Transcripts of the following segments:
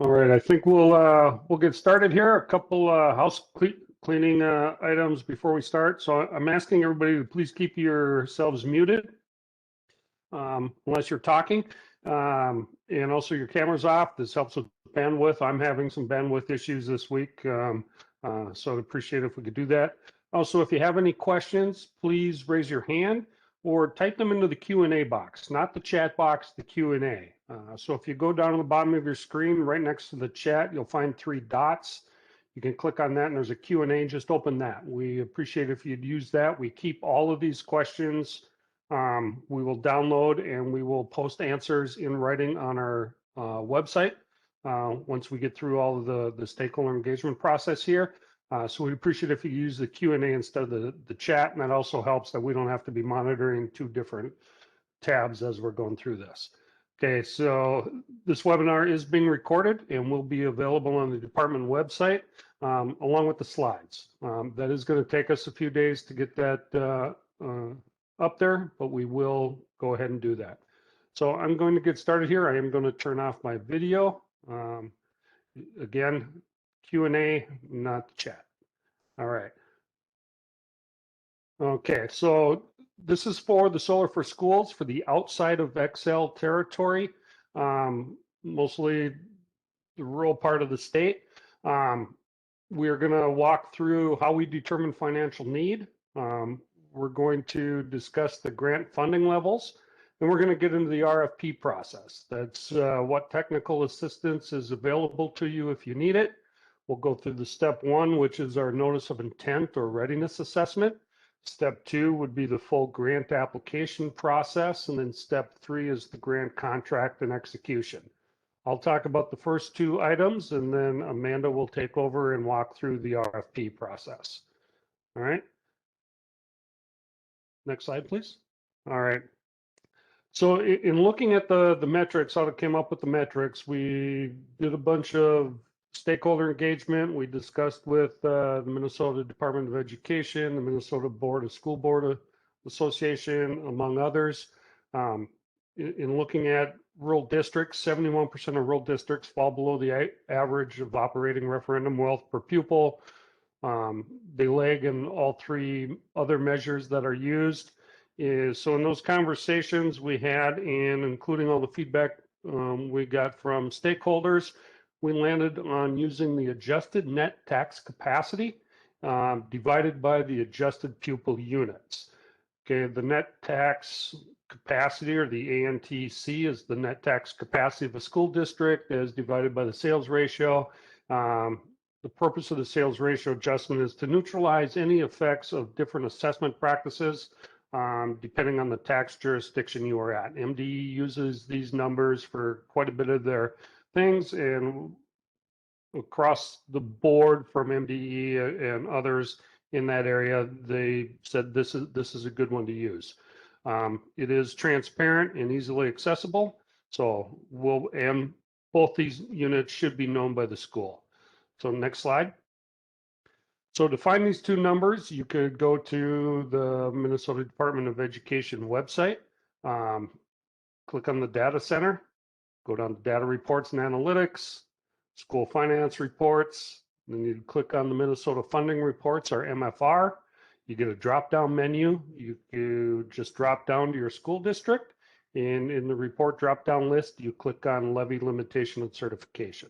All right, I think we'll get started here. A couple cleaning items before we start. So I'm asking everybody to please keep yourselves muted unless you're talking, and also your cameras off. This helps with bandwidth. I'm having some bandwidth issues this week, so I'd appreciate it if we could do that. Also, if you have any questions, please raise your hand or type them into the Q&A box, not the chat box, the Q&A. So if you go down to the bottom of your screen, right next to the chat, you'll find 3 dots. You can click on that and there's a Q&A, just open that. We appreciate if you'd use that. We keep all of these questions. We will download and we will post answers in writing on our website once we get through all of the stakeholder engagement process here. So we'd appreciate if you use the Q&A instead of the chat, and that also helps that we don't have to be monitoring 2 different tabs as we're going through this. Okay, so this webinar is being recorded and will be available on the department website along with the slides. That is going to take us a few days to get that up there, but we will go ahead and do that. So I'm going to get started here. I am going to turn off my video. Again, Q&A, not the chat. All right. Okay, so this is for the Solar for Schools for the outside of Excel territory, mostly the rural part of the state. We're going to walk through how we determine financial need. We're going to discuss the grant funding levels, and we're going to get into the RFP process. That's what technical assistance is available to you if you need it. We'll go through the step 1, which is our notice of intent or readiness assessment. Step 2 would be the full grant application process, and then step 3 is the grant contract and execution. I'll talk about the first 2 items, and then Amanda will take over and walk through the RFP process. All right. Next slide, please. All right. So in looking at the metrics, how to came up with the metrics, we did a bunch of stakeholder engagement. We discussed with the Minnesota Department of Education, the Minnesota Board of School Board Association, among others. In looking at rural districts, 71% of rural districts fall below the average of operating referendum wealth per pupil. They lag in all 3 other measures that are used. So in those conversations we had, and including all the feedback we got from stakeholders, we landed on using the adjusted net tax capacity divided by the adjusted pupil units. Okay, the net tax capacity, or the ANTC, is the net tax capacity of a school district as divided by the sales ratio. The purpose of the sales ratio adjustment is to neutralize any effects of different assessment practices depending on the tax jurisdiction you are at. MDE uses these numbers for quite a bit of their things, and across the board from MDE and others in that area, they said this is a good one to use. It is transparent and easily accessible, so and both these units should be known by the school. So next slide. So to find these 2 numbers, you could go to the Minnesota Department of Education website, click on the data center, go down to data reports and analytics, school finance reports, then you click on the Minnesota funding reports, or MFR. You get a drop-down menu. You just drop down to your school district, and in the report drop-down list, you click on levy limitation and certification.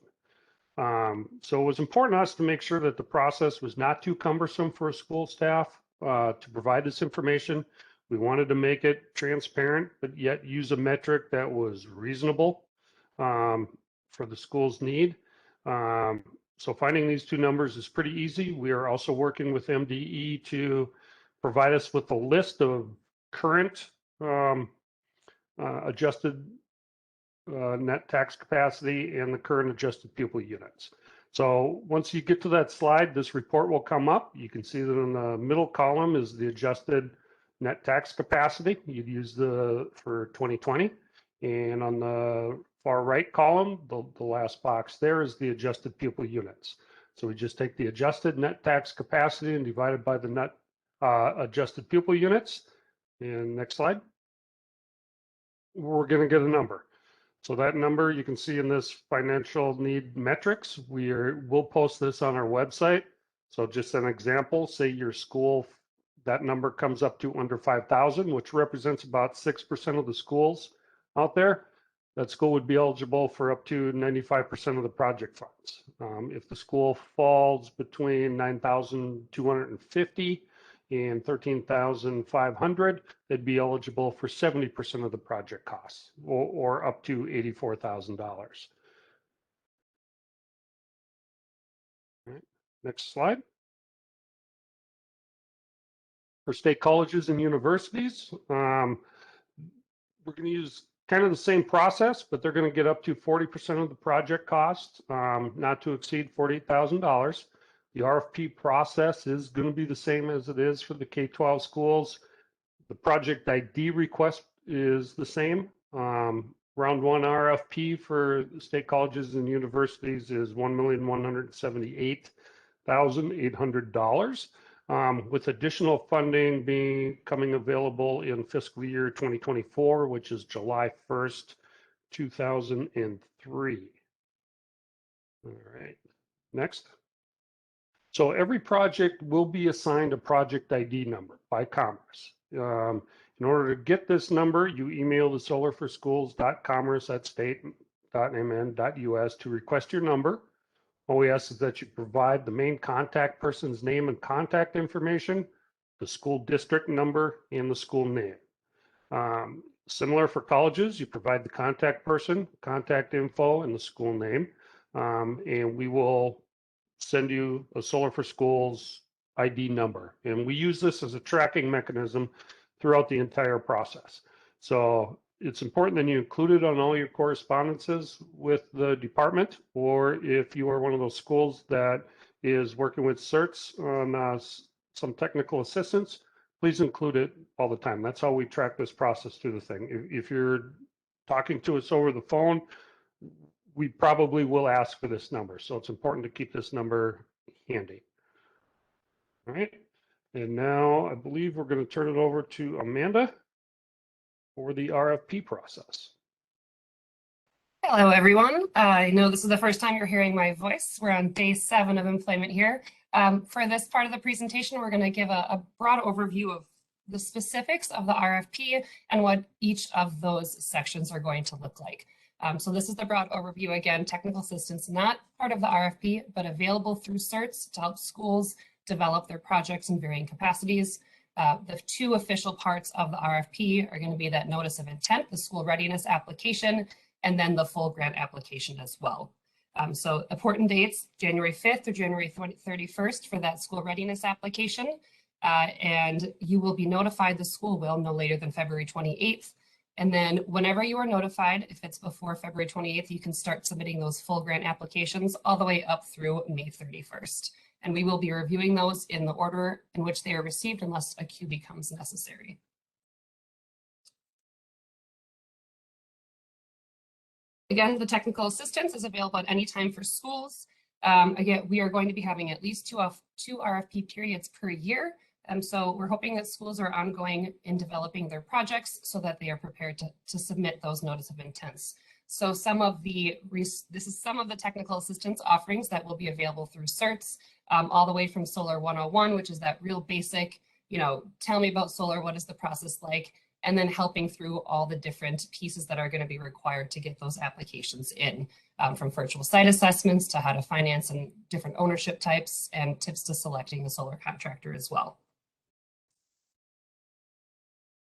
So it was important to us to make sure that the process was not too cumbersome for a school staff to provide this information. We wanted to make it transparent, but yet use a metric that was reasonable for the school's need. So finding these 2 numbers is pretty easy. We are also working with MDE to provide us with a list of current adjusted net tax capacity and the current adjusted pupil units. So once you get to that slide, this report will come up. You can see that in the middle column is the adjusted net tax capacity you'd use for 2020, and on the far right column, the last box there, is the adjusted pupil units. So we just take the adjusted net tax capacity and divide it by the net adjusted pupil units. And next slide. We're going to get a number. So that number you can see in this financial need metrics. We'll post this on our website. So just an example, say your school, that number comes up to under 5,000, which represents about 6% of the schools out there. That school would be eligible for up to 95% of the project funds. If the school falls between 9,250 and 13,500, they'd be eligible for 70% of the project costs, or up to $84,000. Right. Next slide. For state colleges and universities, we're going to use kind of the same process, but they're going to get up to 40% of the project cost, not to exceed $48,000. The RFP process is going to be the same as it is for the K-12 schools. The project ID request is the same. Round one RFP for state colleges and universities is $1,178,800. With additional funding coming available in fiscal year 2024, which is July 1st, 2003. All right, next. So every project will be assigned a project ID number by Commerce. In order to get this number, you email the solarforsschools.commerce@state.mn.us to request your number. All we ask is that you provide the main contact person's name and contact information, the school district number, and the school name. Similar for colleges, you provide the contact person, contact info, and the school name, and we will send you a Solar for Schools ID number. And we use this as a tracking mechanism throughout the entire process. So it's important that you include it on all your correspondences with the department, or if you are one of those schools that is working with certs on some technical assistance, please include it all the time. That's how we track this process through the thing. If you're talking to us over the phone, we probably will ask for this number. So it's important to keep this number handy. All right. And now I believe we're going to turn it over to Amanda for the RFP process. Hello, everyone. I know this is the first time you're hearing my voice. We're on day 7 of employment here. For this part of the presentation, we're going to give a broad overview of the specifics of the RFP and what each of those sections are going to look like. So this is the broad overview. Again, technical assistance, not part of the RFP, but available through certs to help schools develop their projects in varying capacities. The 2 official parts of the RFP are going to be that notice of intent, the school readiness application, and then the full grant application as well. So important dates, January 5th or January 31st for that school readiness application. And you will be notified, the school will, no later than February 28th. And then whenever you are notified, if it's before February 28th, you can start submitting those full grant applications all the way up through May 31st. And we will be reviewing those in the order in which they are received unless a queue becomes necessary. Again, the technical assistance is available at any time for schools. Again, we are going to be having at least two RFP periods per year. So we're hoping that schools are ongoing in developing their projects so that they are prepared to submit those notice of intents. So this is some of the technical assistance offerings that will be available through certs, all the way from Solar 101, which is that real basic, tell me about solar, what is the process like, and then helping through all the different pieces that are going to be required to get those applications in, from virtual site assessments to how to finance and different ownership types and tips to selecting the solar contractor as well.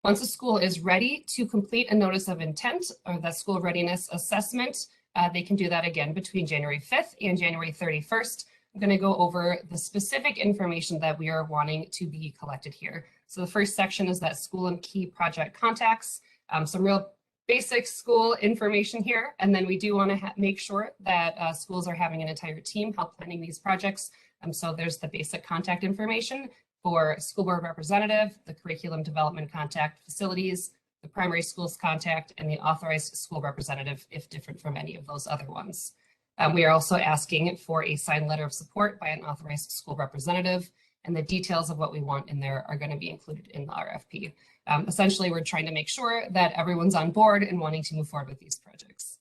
Once a school is ready to complete a notice of intent or the school readiness assessment, they can do that again between January 5th and January 31st. I'm going to go over the specific information that we are wanting to be collected here. So the first section is that school and key project contacts, some real basic school information here. And then we do want to make sure that schools are having an entire team help planning these projects. So there's the basic contact information for school board representative, the curriculum development contact, facilities, the primary schools contact, and the authorized school representative if different from any of those other ones. We are also asking for a signed letter of support by an authorized school representative, and the details of what we want in there are going to be included in the RFP. Essentially, we're trying to make sure that everyone's on board and wanting to move forward with these projects.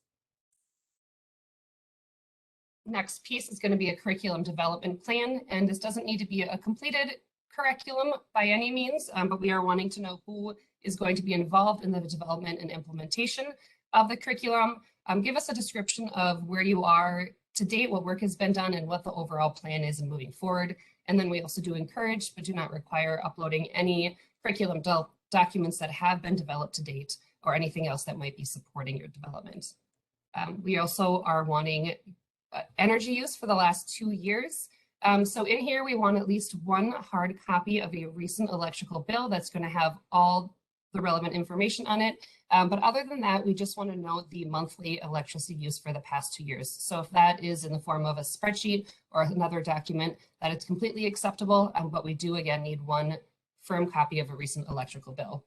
next piece is going to be a curriculum development plan, and this doesn't need to be a completed curriculum by any means, but we are wanting to know who is going to be involved in the development and implementation of the curriculum. Give us a description of where you are to date, what work has been done, and what the overall plan is in moving forward. And then we also do encourage, but do not require, uploading any curriculum documents that have been developed to date or anything else that might be supporting your development. We also are wanting energy use for the last 2 years. So in here, we want at least one hard copy of a recent electrical bill that's going to have all the relevant information on it. But other than that, we just want to know the monthly electricity use for the past 2 years. So if that is in the form of a spreadsheet or another document, that it's completely acceptable. But we do, again, need one firm copy of a recent electrical bill.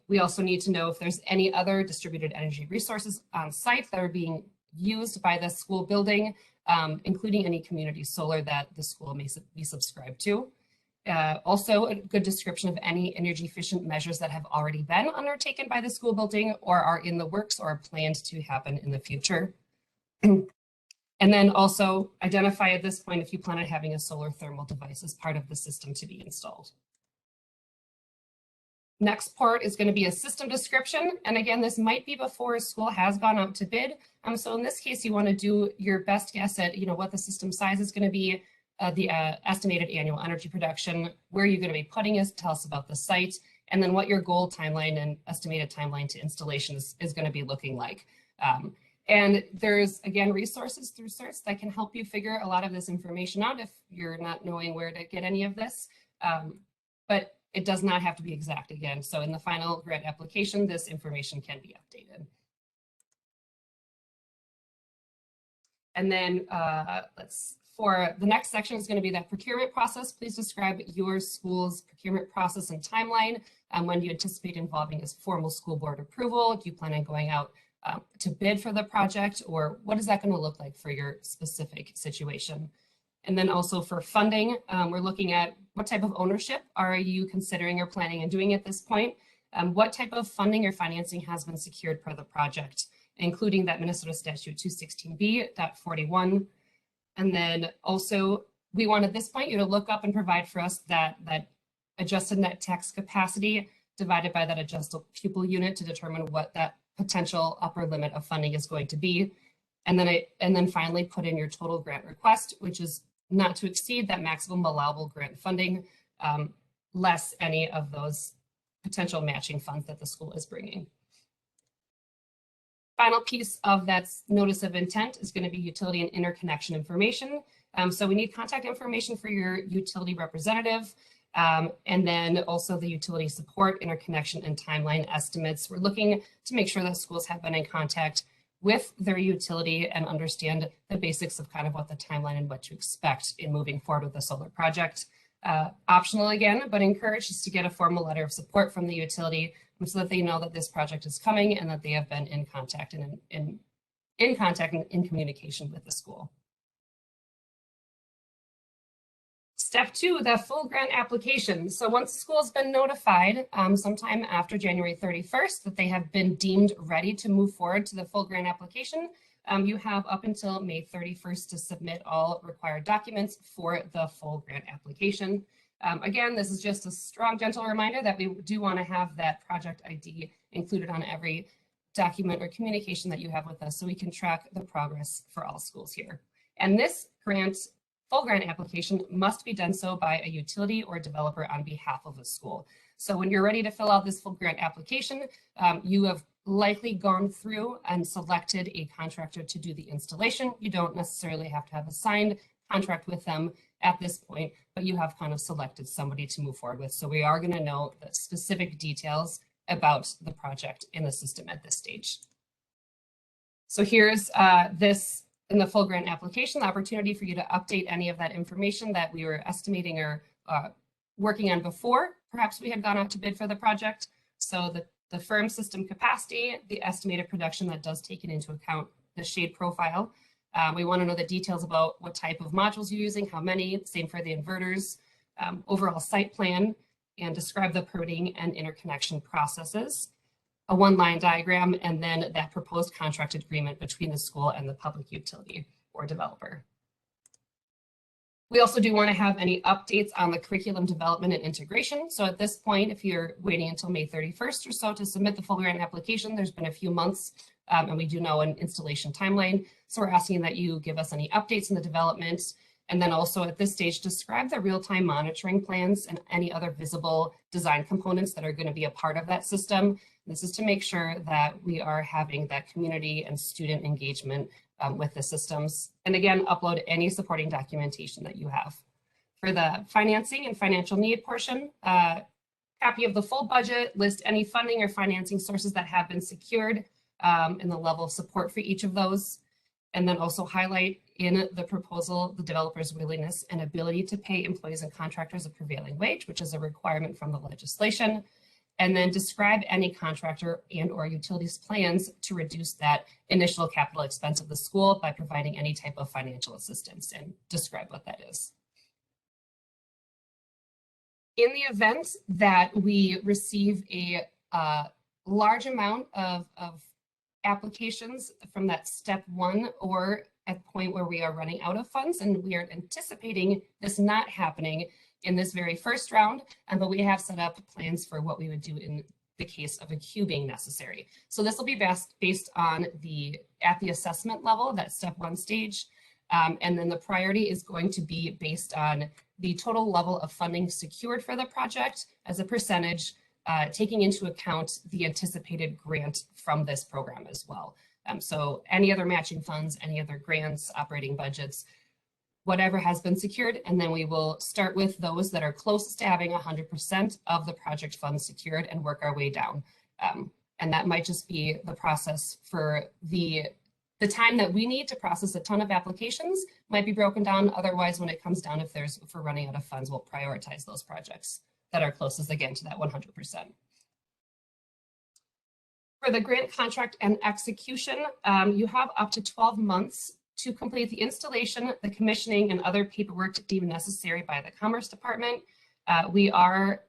We also need to know if there's any other distributed energy resources on site that are being used by the school building, including any community solar that the school may be subscribed to. Also, a good description of any energy efficient measures that have already been undertaken by the school building or are in the works or planned to happen in the future. And then also identify at this point if you plan on having a solar thermal device as part of the system to be installed. Next part is going to be a system description. And again, this might be before a school has gone out to bid. So in this case, you want to do your best guess at what the system size is going to be, the estimated annual energy production, where you're going to be putting it, tell us about the site, and then what your goal timeline and estimated timeline to installation is going to be looking like. And there's, again, resources through CERTS that can help you figure a lot of this information out if you're not knowing where to get any of this. But it does not have to be exact again. So in the final grant application, this information can be updated. And then for the next section is going to be that procurement process. Please describe your school's procurement process and timeline. When do you anticipate involving a formal school board approval? Do you plan on going out to bid for the project, or what is that going to look like for your specific situation? And then also for funding, we're looking at what type of ownership are you considering or planning on doing at this point? What type of funding or financing has been secured per the project, including that Minnesota Statute 216B.41. And then also we want at this point you to look up and provide for us that adjusted net tax capacity divided by that adjusted pupil unit to determine what that potential upper limit of funding is going to be. And then finally put in your total grant request, which is not to exceed that maximum allowable grant funding, less any of those potential matching funds that the school is bringing. Final piece of that notice of intent is going to be utility and interconnection information. So we need contact information for your utility representative, and then also the utility support, interconnection, and timeline estimates. We're looking to make sure that schools have been in contact with their utility and understand the basics of kind of what the timeline and what to expect in moving forward with the solar project. Optional again, but encouraged is to get a formal letter of support from the utility so that they know that this project is coming and that they have been in contact and in communication with the school. Step 2, the full grant application. So once the school has been notified sometime after January 31st that they have been deemed ready to move forward to the full grant application, you have up until May 31st to submit all required documents for the full grant application. Again, this is just a strong, gentle reminder that we do want to have that project ID included on every document or communication that you have with us so we can track the progress for all schools here. And this full grant application must be done so by a utility or developer on behalf of a school. So when you're ready to fill out this full grant application, you have likely gone through and selected a contractor to do the installation. You don't necessarily have to have a signed contract with them at this point, but you have kind of selected somebody to move forward with. So we are going to know the specific details about the project in the system at this stage. So here's this in the full grant application, the opportunity for you to update any of that information that we were estimating or working on before perhaps we had gone out to bid for the project. So the firm system capacity, the estimated production that does take it into account the shade profile. We want to know the details about what type of modules you're using, how many, same for the inverters, overall site plan, and describe the permitting and interconnection processes, a one-line diagram, and then that proposed contract agreement between the school and the public utility. or developer. We also do want to have any updates on the curriculum development and integration. So at this point, if you're waiting until May 31st or so to submit the full grant application, there's been a few months and we do know an installation timeline. So we're asking that you give us any updates in the development. And then also at this stage, describe the real-time monitoring plans and any other visible design components that are going to be a part of that system. This is to make sure that we are having that community and student engagement with the systems. And again, upload any supporting documentation that you have. For the financing and financial need portion, copy of the full budget, list any funding or financing sources that have been secured and the level of support for each of those. And then also highlight in the proposal the developer's willingness and ability to pay employees and contractors a prevailing wage, which is a requirement from the legislation. And then describe any contractor and or utilities plans to reduce that initial capital expense of the school by providing any type of financial assistance, and describe what that is. In the event that we receive a large amount of applications from that step one, or at the point where we are running out of funds, and we are anticipating this not happening in this very first round, but we have set up plans for what we would do in the case of a queue being necessary. So this will be based on at the assessment level, that step one stage. And then the priority is going to be based on the total level of funding secured for the project as a percentage, taking into account the anticipated grant from this program as well. So any other matching funds, any other grants, operating budgets, whatever has been secured, and then we will start with those that are closest to having 100% of the project funds secured and work our way down. And that might just be the process for the time that we need to process a ton of applications might be broken down. Otherwise, when it comes down, if we're running out of funds, we'll prioritize those projects that are closest again to that 100%. For the grant contract and execution, you have up to 12 months to complete the installation, the commissioning, and other paperwork deemed necessary by the Commerce Department. We are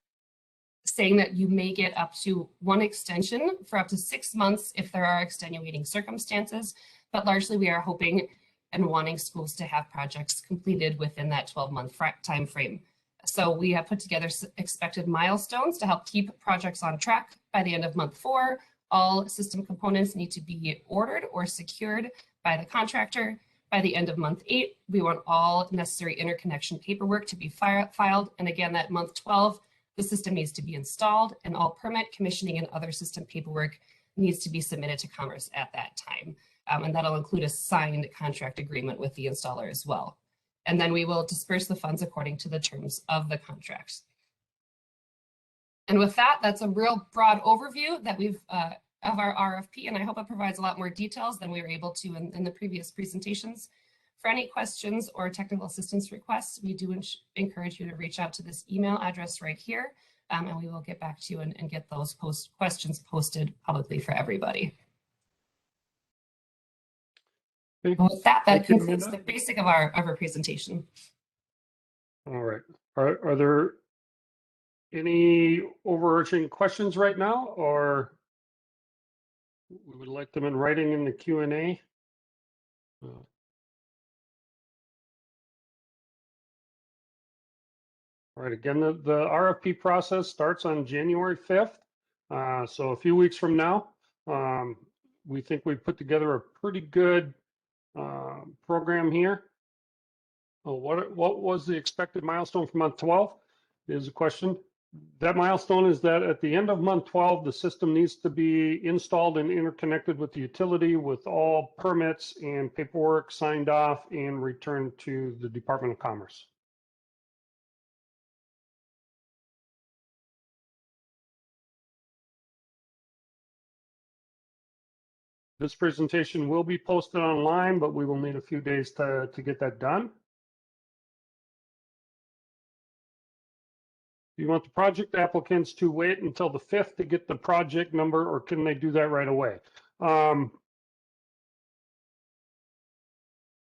saying that you may get up to one extension for up to 6 months if there are extenuating circumstances, but largely we are hoping and wanting schools to have projects completed within that 12-month time frame. So we have put together expected milestones to help keep projects on track. By the end of month 4, all system components need to be ordered or secured by the contractor. By the end of month 8, we want all necessary interconnection paperwork to be filed. And again, that month 12, the system needs to be installed, and all permit, commissioning, and other system paperwork needs to be submitted to Commerce at that time. And that'll include a signed contract agreement with the installer as well. And then we will disperse the funds according to the terms of the contracts. And with that, that's a real broad overview that we've of our RFP, and I hope it provides a lot more details than we were able to in the previous presentations. For any questions or technical assistance requests, we do encourage you to reach out to this email address right here, and we will get back to you and get those questions posted publicly for everybody. With that, concludes the basic of our presentation. All right. Are there any overarching questions right now, or we would like them in writing in the Q&A? All right, again, the RFP process starts on January 5th. So a few weeks from now, we think we've put together a pretty good program here. What was the expected milestone for month 12 is a question. That milestone is that at the end of month 12, the system needs to be installed and interconnected with the utility with all permits and paperwork signed off and returned to the Department of Commerce. This presentation will be posted online, but we will need a few days to get that done. Do you want the project applicants to wait until the 5th to get the project number, or can they do that right away?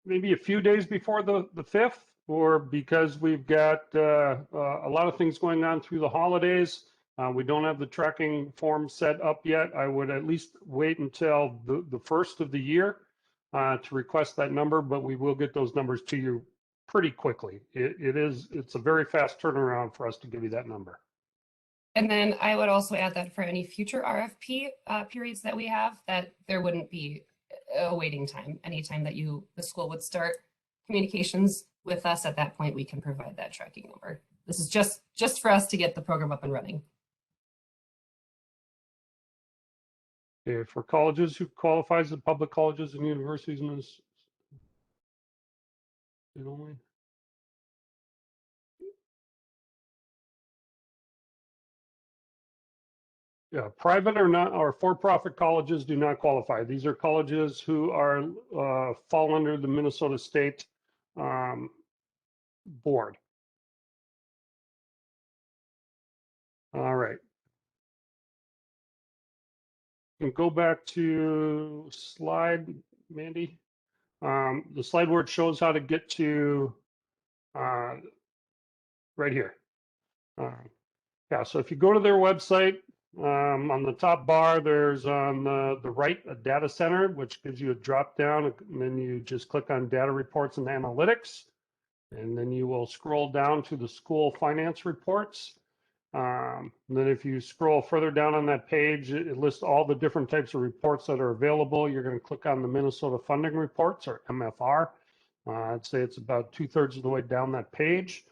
Maybe a few days before the 5th, or because we've got a lot of things going on through the holidays. We don't have the tracking form set up yet. I would at least wait until the first of the year to request that number, but we will get those numbers to you pretty quickly. It's a very fast turnaround for us to give you that number. And then I would also add that for any future RFP periods that we have, that there wouldn't be a waiting time. Anytime that the school would start communications with us, at that point, we can provide that tracking number. This is just for us to get the program up and running. Okay, for colleges who qualifies as public colleges and universities in this only. Yeah, private or not, or for-profit colleges do not qualify. These are colleges who are fall under the Minnesota State board. All right. And go back to slide, Mandy. The slide where it shows how to get to right here. Yeah, so if you go to their website, on the top bar, there's on the right a data center, which gives you a drop down, and then you just click on data reports and analytics, and then you will scroll down to the school finance reports. And then if you scroll further down on that page, it lists all the different types of reports that are available. You're going to click on the Minnesota Funding Reports, or MFR. I'd say it's about 2/3 of the way down that page.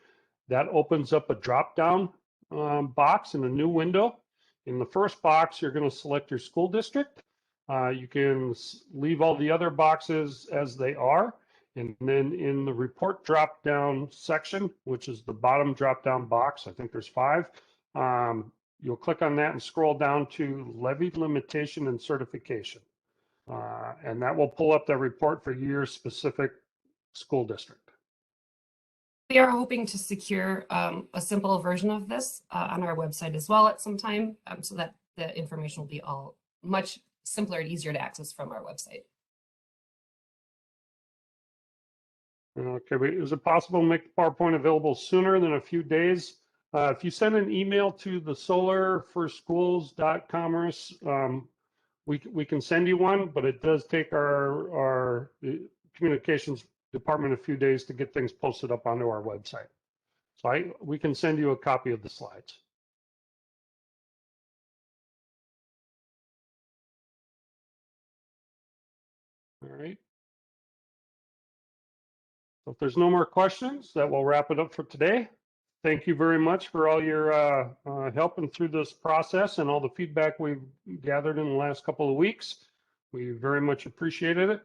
That opens up a drop-down box in a new window. In the first box, you're going to select your school district. You can leave all the other boxes as they are. And then in the report drop-down section, which is the bottom drop-down box, I think there's 5, you'll click on that and scroll down to levy limitation and certification. And that will pull up the report for your specific school district. We are hoping to secure a simple version of this on our website as well at some time, so that the information will be all much simpler and easier to access from our website. Okay, is it possible to make the PowerPoint available sooner than a few days? If you send an email to the solarforschools.commerce, we can send you one, but it does take our communications department a few days to get things posted up onto our website. So we can send you a copy of the slides. All right. So if there's no more questions, that will wrap it up for today. Thank you very much for all your helping through this process and all the feedback we've gathered in the last couple of weeks. We very much appreciated it.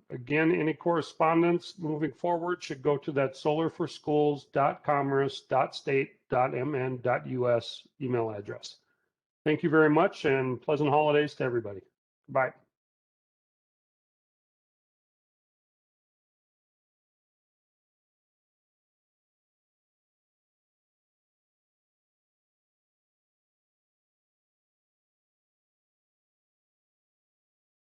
Again, any correspondence moving forward should go to that solarforschools.commerce.state.mn.us email address. Thank you very much, and pleasant holidays to everybody. Bye.